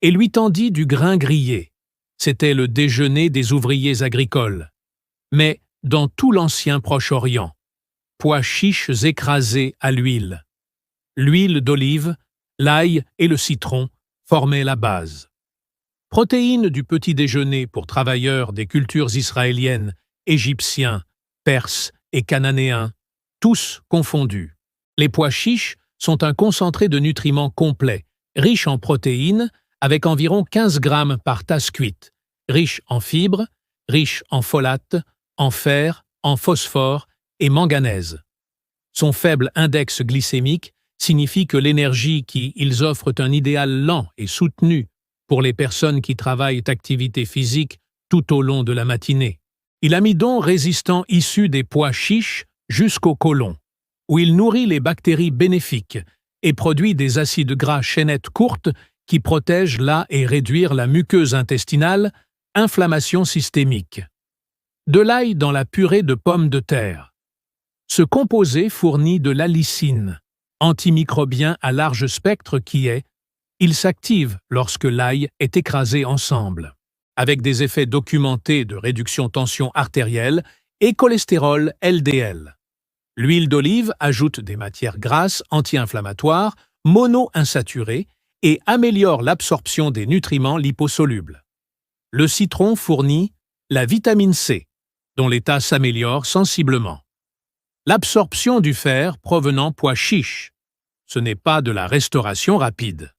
Et lui tendit du grain grillé. C'était le déjeuner des ouvriers agricoles. Mais dans tout l'ancien Proche-Orient, pois chiches écrasés à l'huile. L'huile d'olive, l'ail et le citron formaient la base. Protéines du petit déjeuner pour travailleurs des cultures israéliennes, égyptiens, perses et cananéens, tous confondus. Les pois chiches sont un concentré de nutriments complet, riche en protéines, avec environ 15 grammes par tasse cuite, riche en fibres, riche en folate, en fer, en phosphore et manganèse. Son faible index glycémique signifie que l'énergie qu'ils offrent un idéal lent et soutenu pour les personnes qui travaillent activité physique tout au long de la matinée. Il amidon résistant issu des pois chiches jusqu'au côlon, où il nourrit les bactéries bénéfiques et produit des acides gras chaînettes courtes qui protègent et réduire la muqueuse intestinale, inflammation systémique. De l'ail dans la purée de pommes de terre. Ce composé fournit de l'allicine, antimicrobien à large spectre il s'active lorsque l'ail est écrasé ensemble, avec des effets documentés de réduction tension artérielle et cholestérol LDL. L'huile d'olive ajoute des matières grasses anti-inflammatoires, mono-insaturées et améliore l'absorption des nutriments liposolubles. Le citron fournit la vitamine C, dont l'état s'améliore sensiblement. L'absorption du fer provenant pois chiches. Ce n'est pas de la restauration rapide.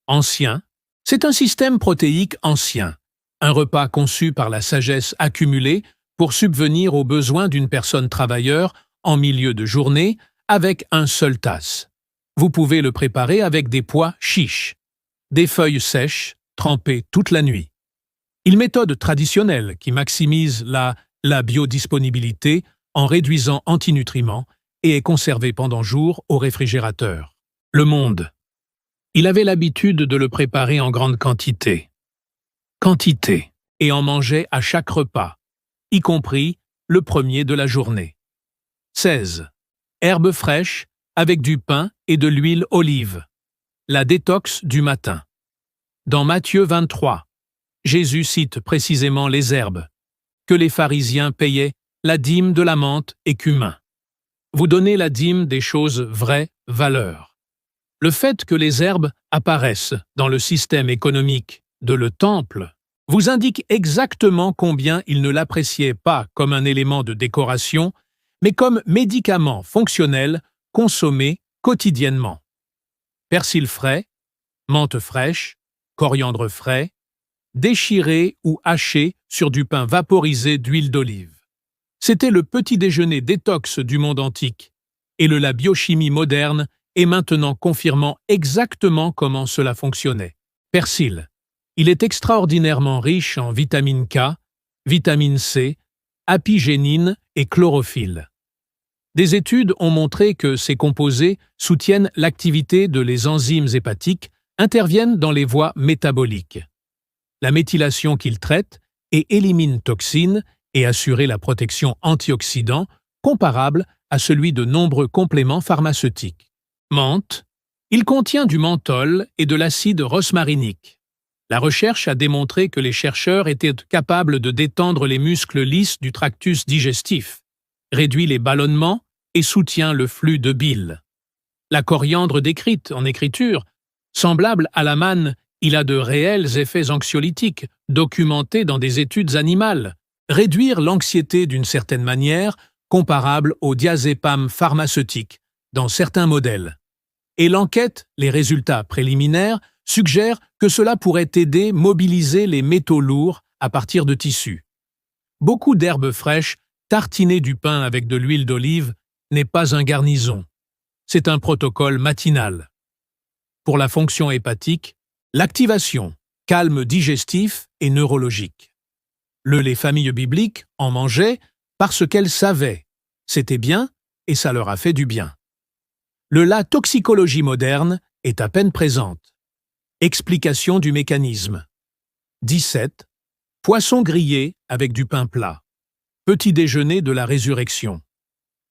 Ancien, c'est un système protéique ancien, un repas conçu par la sagesse accumulée pour subvenir aux besoins d'une personne travailleur en milieu de journée avec un seul tasse. Vous pouvez le préparer avec des pois chiches, des feuilles sèches trempées toute la nuit. Une méthode traditionnelle qui maximise la biodisponibilité en réduisant antinutriments et est conservée pendant jour au réfrigérateur. Le Monde. Il avait l'habitude de le préparer en grande quantité. Et en mangeait à chaque repas, y compris le premier de la journée. 16. Herbes fraîches avec du pain et de l'huile olive. La détox du matin. Dans Matthieu 23, Jésus cite précisément les herbes, que les pharisiens payaient la dîme de la menthe et cumin. Vous donnez la dîme des choses vraies valeurs. Le fait que les herbes apparaissent dans le système économique de le temple vous indique exactement combien il ne l'appréciait pas comme un élément de décoration, mais comme médicament fonctionnel consommé quotidiennement. Persil frais, menthe fraîche, coriandre frais, déchiré ou haché sur du pain vaporisé d'huile d'olive. C'était le petit déjeuner détox du monde antique, et la biochimie moderne est maintenant confirmant exactement comment cela fonctionnait. Persil. Il est extraordinairement riche en vitamine K, vitamine C, apigénine et chlorophylle. Des études ont montré que ces composés soutiennent l'activité de les enzymes hépatiques, interviennent dans les voies métaboliques. La méthylation qu'ils traitent et éliminent toxines et assurer la protection antioxydant comparable à celui de nombreux compléments pharmaceutiques. Menthe. Il contient du menthol et de l'acide rosmarinique. La recherche a démontré que les chercheurs étaient capables de détendre les muscles lisses du tractus digestif, réduit les ballonnements et soutient le flux de bile. La coriandre décrite en écriture, semblable à la manne, il a de réels effets anxiolytiques, documentés dans des études animales. Réduire l'anxiété d'une certaine manière, comparable au diazépam pharmaceutique, dans certains modèles. Et l'enquête, les résultats préliminaires, suggèrent que cela pourrait aider à mobiliser les métaux lourds à partir de tissus. Beaucoup d'herbes fraîches, tartiner du pain avec de l'huile d'olive, n'est pas un garnison. C'est un protocole matinal. Pour la fonction hépatique, l'activation, calme digestif et neurologique. Les familles bibliques en mangeaient parce qu'elles savaient. C'était bien et ça leur a fait du bien. La toxicologie moderne est à peine présente. Explication du mécanisme. 17. Poisson grillé avec du pain plat. Petit déjeuner de la résurrection.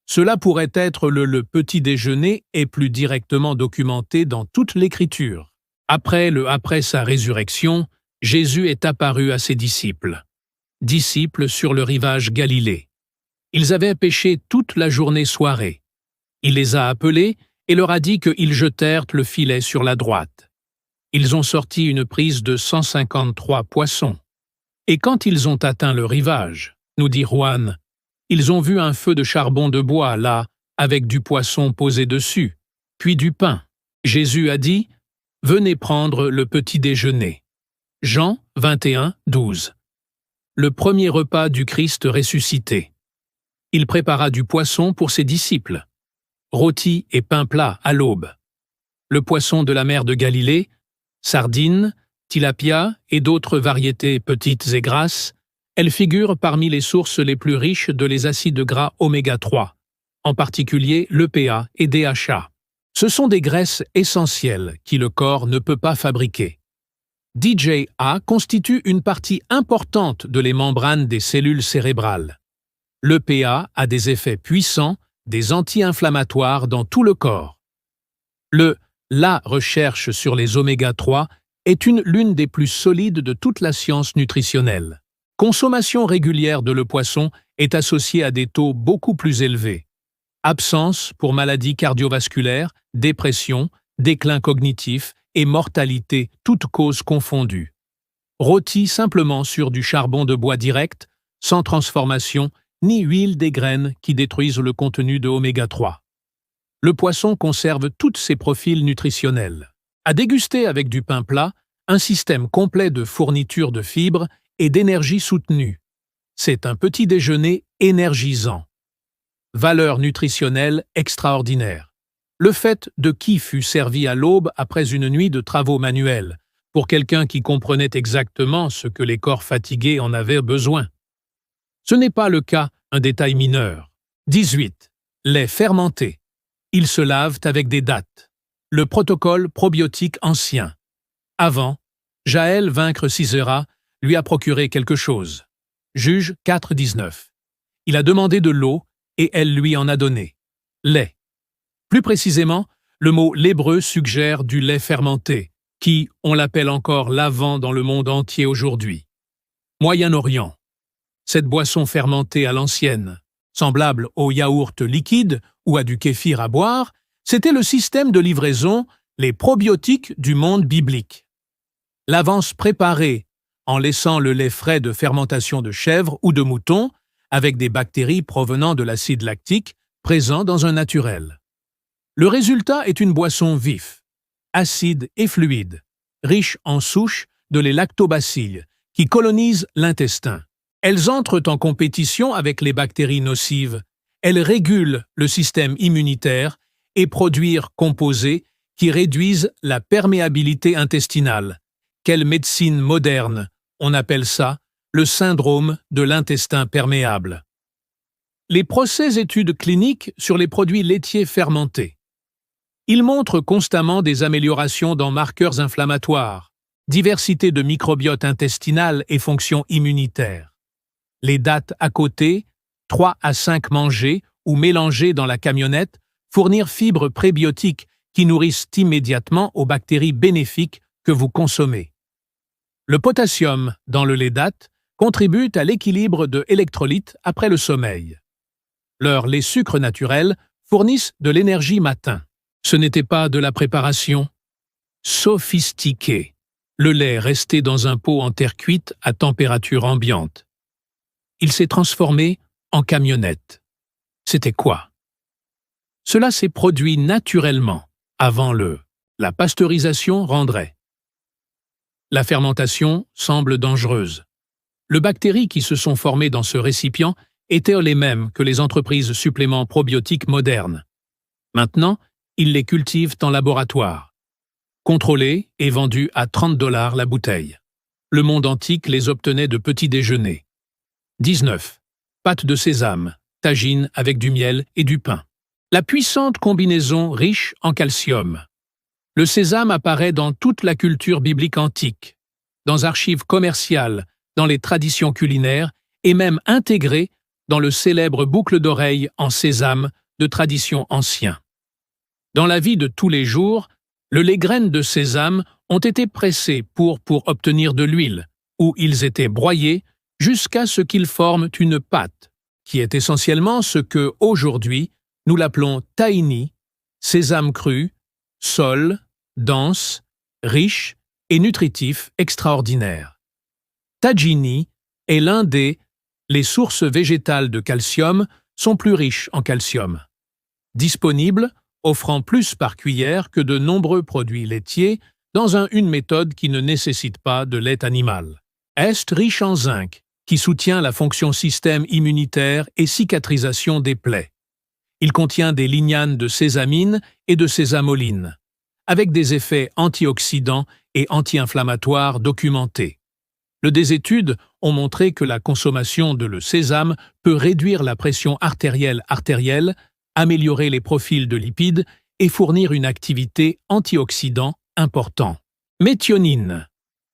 Cela pourrait être le petit déjeuner est plus directement documenté dans toute l'Écriture. Après sa résurrection, Jésus est apparu à ses disciples. Disciples sur le rivage Galilée. Ils avaient pêché toute la journée-soirée. Il les a appelés et leur a dit qu'ils jetèrent le filet sur la droite. Ils ont sorti une prise de 153 poissons. Et quand ils ont atteint le rivage, nous dit Juan, ils ont vu un feu de charbon de bois là, avec du poisson posé dessus, puis du pain. Jésus a dit « Venez prendre le petit déjeuner ». Jean 21, 12. Le premier repas du Christ ressuscité. Il prépara du poisson pour ses disciples. Rôti et pain plat à l'aube. Le poisson de la mer de Galilée, sardines, tilapia et d'autres variétés petites et grasses, elles figurent parmi les sources les plus riches de les acides gras oméga 3, en particulier l'EPA et DHA. Ce sont des graisses essentielles qui le corps ne peut pas fabriquer. DJA constitue une partie importante de les membranes des cellules cérébrales. L'EPA a des effets puissants, des anti-inflammatoires dans tout le corps. La recherche sur les oméga 3 est l'une des plus solides de toute la science nutritionnelle. Consommation régulière de le poisson est associée à des taux beaucoup plus élevés. Absence pour maladies cardiovasculaires, dépression, déclin cognitif et mortalité, toutes causes confondues. Rôti simplement sur du charbon de bois direct, sans transformation, ni huile des graines qui détruisent le contenu de oméga 3. Le poisson conserve tous ses profils nutritionnels. À déguster avec du pain plat, un système complet de fourniture de fibres et d'énergie soutenue. C'est un petit déjeuner énergisant. Valeur nutritionnelle extraordinaire. Le fait de qui fut servi à l'aube après une nuit de travaux manuels, pour quelqu'un qui comprenait exactement ce que les corps fatigués en avaient besoin. Ce n'est pas le cas, un détail mineur. 18. Lait fermenté. Ils se lavent avec des dattes. Le protocole probiotique ancien. Avant, Jaël vaincre Sisera lui a procuré quelque chose. Juge 4.19. Il a demandé de l'eau et elle lui en a donné. Lait. Plus précisément, le mot l'hébreu suggère du lait fermenté, qui, on l'appelle encore l'avant dans le monde entier aujourd'hui. Moyen-Orient. Cette boisson fermentée à l'ancienne, semblable au yaourt liquide ou à du kéfir à boire, c'était le système de livraison, les probiotiques du monde biblique. L'avance préparée, en laissant le lait frais de fermentation de chèvre ou de mouton, avec des bactéries provenant de l'acide lactique présent dans un naturel. Le résultat est une boisson vif, acide et fluide, riche en souches de les lactobacilles, qui colonisent l'intestin. Elles entrent en compétition avec les bactéries nocives. Elles régulent le système immunitaire et produisent composés qui réduisent la perméabilité intestinale. Quelle médecine moderne! On appelle ça le syndrome de l'intestin perméable. Les procès-études cliniques sur les produits laitiers fermentés. Ils montrent constamment des améliorations dans marqueurs inflammatoires, diversité de microbiote intestinal et fonction immunitaire. Les dates à côté, 3 à 5 mangées ou mélangées dans la camionnette, fournir fibres prébiotiques qui nourrissent immédiatement aux bactéries bénéfiques que vous consommez. Le potassium dans le lait date contribue à l'équilibre de électrolytes après le sommeil. Les sucres naturels fournissent de l'énergie matin. Ce n'était pas de la préparation sophistiquée. Le lait restait dans un pot en terre cuite à température ambiante. Il s'est transformé en camionnette. C'était quoi? Cela s'est produit naturellement avant la pasteurisation rendrait. La fermentation semble dangereuse. Les bactéries qui se sont formées dans ce récipient étaient les mêmes que les entreprises suppléments probiotiques modernes. Maintenant, ils les cultivent en laboratoire. Contrôlés et vendus à 30 $ la bouteille. Le monde antique les obtenait de petits déjeuners. 19. Pâte de sésame, tagine avec du miel et du pain. La puissante combinaison riche en calcium. Le sésame apparaît dans toute la culture biblique antique, dans archives commerciales, dans les traditions culinaires et même intégré dans le célèbre boucle d'oreille en sésame de tradition ancien. Dans la vie de tous les jours, les graines de sésame ont été pressées pour obtenir de l'huile, où ils étaient broyés jusqu'à ce qu'ils forment une pâte, qui est essentiellement ce que, aujourd'hui, nous l'appelons tahini, sésame cru, sol, dense, riche et nutritif extraordinaire. Tahini est les sources végétales de calcium sont plus riches en calcium. Disponible, offrant plus par cuillère que de nombreux produits laitiers dans une méthode qui ne nécessite pas de lait animal. Est riche en zinc, qui soutient la fonction système immunitaire et cicatrisation des plaies. Il contient des lignanes de sésamine et de sésamoline, avec des effets antioxydants et anti-inflammatoires documentés. Des études ont montré que la consommation de sésame peut réduire la pression artérielle, améliorer les profils de lipides et fournir une activité antioxydant important. Méthionine.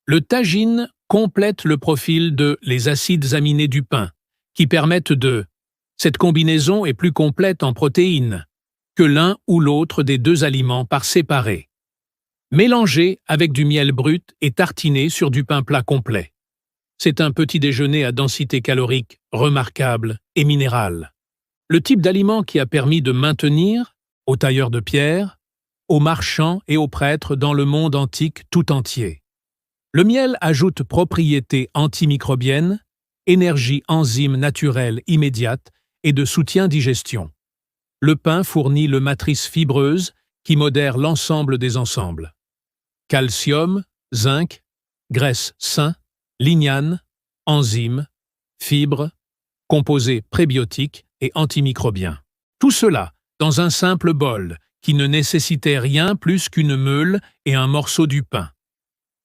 Le tagine complète le profil les acides aminés du pain, qui permettent Cette combinaison est plus complète en protéines que l'un ou l'autre des deux aliments par séparé. Mélangé avec du miel brut et tartiné sur du pain plat complet. C'est un petit déjeuner à densité calorique remarquable et minérale. Le type d'aliment qui a permis de maintenir, aux tailleurs de pierre, aux marchands et aux prêtres dans le monde antique tout entier. Le miel ajoute propriétés antimicrobiennes, énergie enzyme naturelle immédiate et de soutien digestion. Le pain fournit le matrice fibreuse qui modère l'ensemble des ensembles. Calcium, zinc, graisse sain, lignane, enzymes, fibres, composés prébiotiques et antimicrobiens. Tout cela dans un simple bol qui ne nécessitait rien plus qu'une meule et un morceau du pain.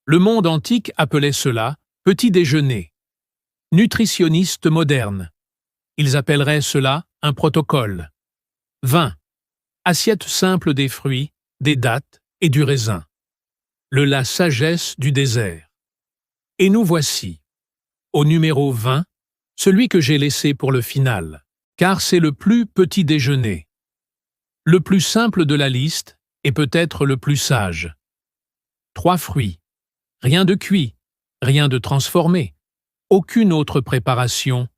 Le monde antique appelait cela petit déjeuner. Nutritionnistes modernes. Ils appelleraient cela un protocole. 20. Assiette simple des fruits, des dattes et du raisin. La sagesse du désert. Et nous voici, au numéro 20, celui que j'ai laissé pour le final, car c'est le plus petit déjeuner. Le plus simple de la liste et peut-être le plus sage. 3 fruits. Rien de cuit, rien de transformé, aucune autre préparation,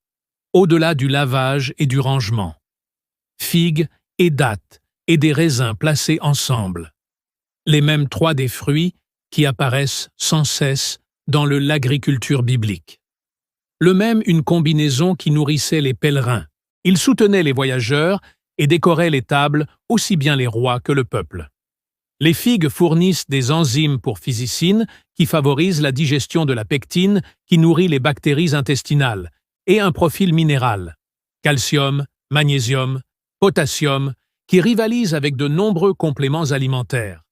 au-delà du lavage et du rangement. Figues et dattes et des raisins placés ensemble. Les mêmes 3 des fruits qui apparaissent sans cesse dans l'agriculture biblique. Le même une combinaison qui nourrissait les pèlerins. Il soutenait les voyageurs et décorait les tables aussi bien les rois que le peuple. Les figues fournissent des enzymes pour physicine qui favorisent la digestion de la pectine qui nourrit les bactéries intestinales et un profil minéral, calcium, magnésium, potassium, qui rivalisent avec de nombreux compléments alimentaires.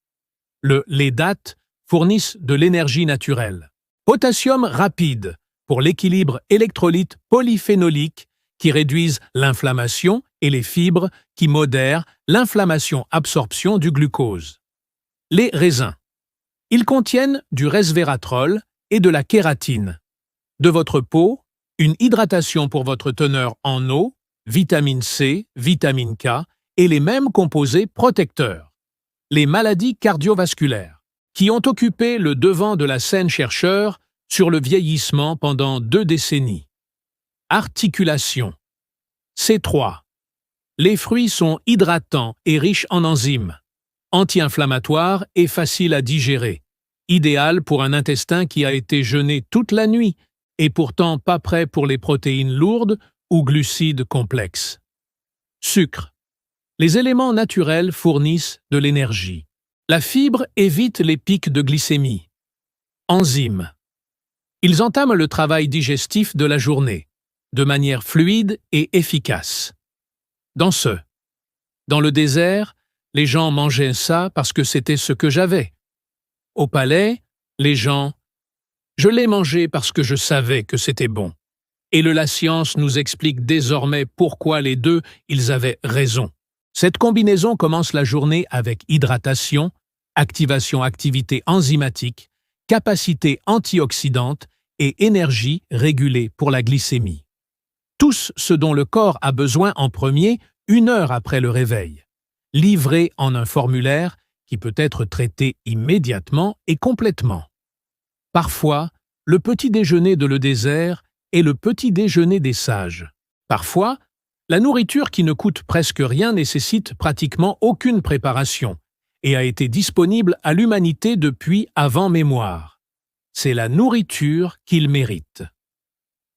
Les dattes fournissent de l'énergie naturelle. Potassium rapide pour l'équilibre électrolyte polyphénolique qui réduisent l'inflammation et les fibres qui modèrent l'inflammation-absorption du glucose. Les raisins. Ils contiennent du resveratrol et de la kératine. De votre peau, une hydratation pour votre teneur en eau, vitamine C, vitamine K et les mêmes composés protecteurs. Les maladies cardiovasculaires, qui ont occupé le devant de la scène chercheur sur le vieillissement pendant 2 décennies. Articulation. C3. Les fruits sont hydratants et riches en enzymes, anti-inflammatoires et faciles à digérer, idéal pour un intestin qui a été jeûné toute la nuit et pourtant pas prêt pour les protéines lourdes ou glucides complexes. Sucre. Les éléments naturels fournissent de l'énergie. La fibre évite les pics de glycémie. Enzymes. Ils entament le travail digestif de la journée, de manière fluide et efficace. Dans le désert, les gens mangeaient ça parce que c'était ce que j'avais. Au palais, les gens « je l'ai mangé parce que je savais que c'était bon ». Et la science nous explique désormais pourquoi les deux, ils avaient raison. Cette combinaison commence la journée avec hydratation, activité enzymatique, capacité antioxydante et énergie régulée pour la glycémie. Tout ce dont le corps a besoin en premier, 1 heure après le réveil, livré en un formulaire qui peut être traité immédiatement et complètement. Parfois, le petit déjeuner de le désert est le petit déjeuner des sages. Parfois, la nourriture qui ne coûte presque rien nécessite pratiquement aucune préparation et a été disponible à l'humanité depuis avant mémoire. C'est la nourriture qu'il mérite.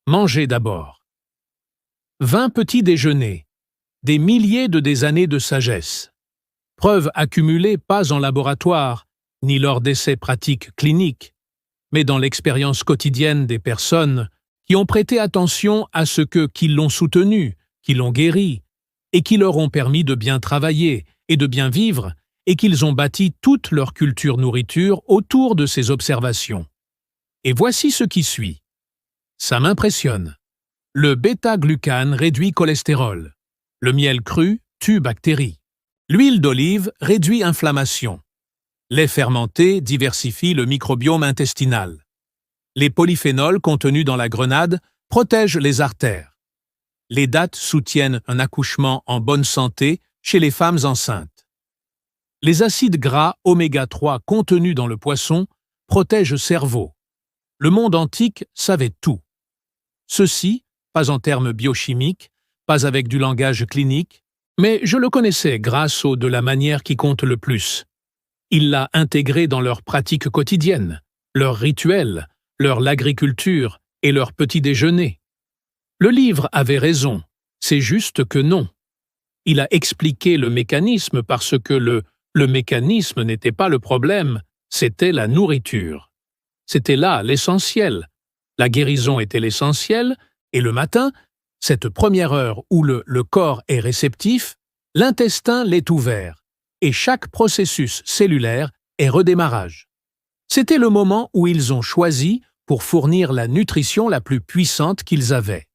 Mangez d'abord. 20 petits déjeuners, des milliers des années de sagesse. Preuves accumulées pas en laboratoire, ni lors d'essais pratiques cliniques, mais dans l'expérience quotidienne des personnes qui ont prêté attention à ce qui l'ont soutenu, qui l'ont guéri, et qui leur ont permis de bien travailler et de bien vivre, et qu'ils ont bâti toute leur culture nourriture autour de ces observations. Et voici ce qui suit. Ça m'impressionne. Le bêta-glucane réduit cholestérol. Le miel cru tue bactéries. L'huile d'olive réduit inflammation. Lait fermenté diversifie le microbiome intestinal. Les polyphénols contenus dans la grenade protègent les artères. Les dattes soutiennent un accouchement en bonne santé chez les femmes enceintes. Les acides gras oméga 3 contenus dans le poisson protègent le cerveau. Le monde antique savait tout. Ceci, pas en termes biochimiques, pas avec du langage clinique, mais je le connaissais grâce de la manière qui compte le plus. Il l'a intégré dans leurs pratiques quotidiennes, leurs rituels, l'agriculture et leur petit déjeuner. Le livre avait raison, c'est juste que non. Il a expliqué le mécanisme parce que le mécanisme n'était pas le problème, c'était la nourriture. C'était là l'essentiel. La guérison était l'essentiel, et le matin, cette première heure où le corps est réceptif, l'intestin l'est ouvert, et chaque processus cellulaire est redémarrage. C'était le moment où ils ont choisi pour fournir la nutrition la plus puissante qu'ils avaient.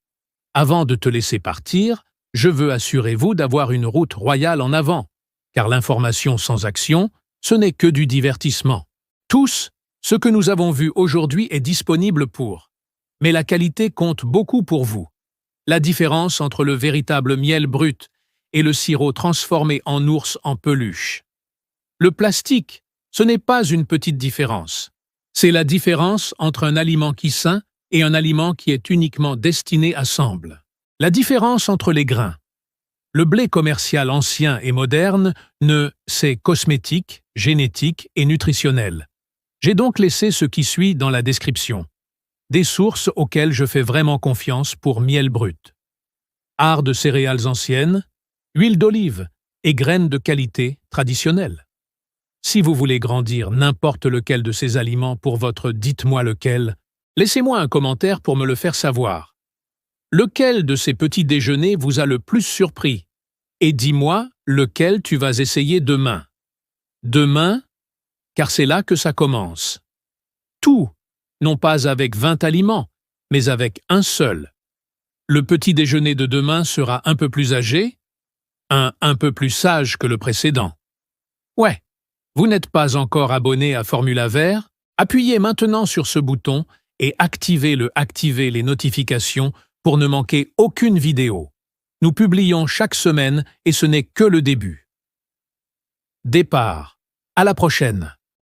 Avant de te laisser partir, je veux assurez-vous d'avoir une route royale en avant, car l'information sans action, ce n'est que du divertissement. Ce que nous avons vu aujourd'hui est disponible mais la qualité compte beaucoup pour vous. La différence entre le véritable miel brut et le sirop transformé en ours en peluche. Le plastique, ce n'est pas une petite différence. C'est la différence entre un aliment qui sain et un aliment qui est uniquement destiné à semble. La différence entre les grains. Le blé commercial ancien et moderne, c'est cosmétique, génétique et nutritionnel. J'ai donc laissé ce qui suit dans la description. Des sources auxquelles je fais vraiment confiance pour miel brut. Art de céréales anciennes, huile d'olive et graines de qualité traditionnelle. Si vous voulez grandir n'importe lequel de ces aliments pour votre dites-moi lequel, laissez-moi un commentaire pour me le faire savoir. Lequel de ces petits déjeuners vous a le plus surpris? Et dis-moi lequel tu vas essayer demain. Demain, car c'est là que ça commence. Tout, non pas avec 20 aliments, mais avec un seul. Le petit déjeuner de demain sera un peu plus âgé, un peu plus sage que le précédent. Ouais, vous n'êtes pas encore abonné à Formula Vert? Appuyez maintenant sur ce bouton et activez les notifications pour ne manquer aucune vidéo. Nous publions chaque semaine et ce n'est que le début. Départ. À la prochaine.